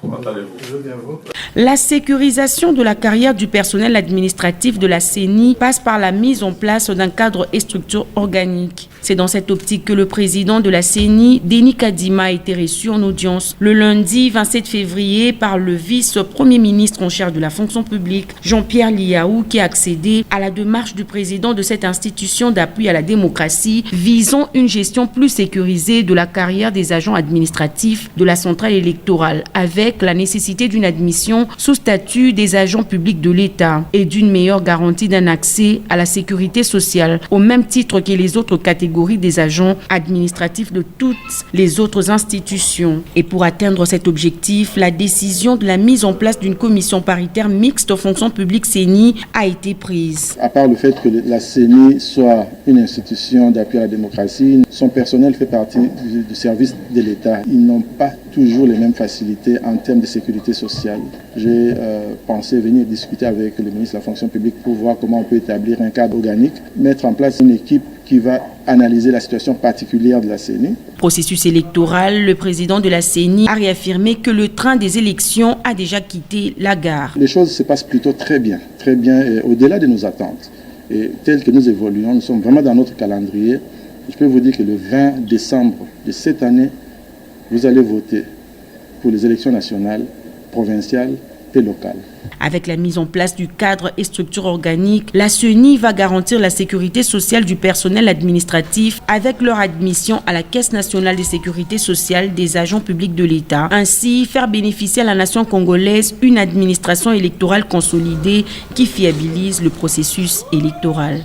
Comment allez-vous? La sécurisation de la carrière du personnel administratif de la CENI passe par la mise en place d'un cadre et structure organique. C'est dans cette optique que le président de la CENI, Denis Kadima, a été reçu en audience le lundi 27 février par le vice-premier ministre en charge de la fonction publique, Jean-Pierre Liaou, qui a accédé à la démarche du président de cette institution d'appui à la démocratie visant une gestion plus sécurisée de la carrière des agents administratifs de la centrale électorale, avec la nécessité d'une admission sous statut des agents publics de l'État et d'une meilleure garantie d'un accès à la sécurité sociale, au même titre que les autres catégories des agents administratifs de toutes les autres institutions. Et pour atteindre cet objectif, la décision de la mise en place d'une commission paritaire mixte aux fonctions publiques CENI a été prise. À part le fait que la CENI soit une institution d'appui à la démocratie, son personnel fait partie du service de l'État. Ils n'ont pas toujours les mêmes facilités en termes de sécurité sociale. J'ai pensé venir discuter avec le ministre de la fonction publique pour voir comment on peut établir un cadre organique, mettre en place une équipe qui va analyser la situation particulière de la CENI. Processus électoral, le président de la CENI a réaffirmé que le train des élections a déjà quitté la gare. Les choses se passent plutôt très bien et au-delà de nos attentes. Et tel que nous évoluons, nous sommes vraiment dans notre calendrier. Je peux vous dire que le 20 décembre de cette année, vous allez voter pour les élections nationales, provinciales et locales. Avec la mise en place du cadre et structure organique, la CENI va garantir la sécurité sociale du personnel administratif avec leur admission à la Caisse nationale de sécurité sociale des agents publics de l'État. Ainsi, faire bénéficier à la nation congolaise une administration électorale consolidée qui fiabilise le processus électoral.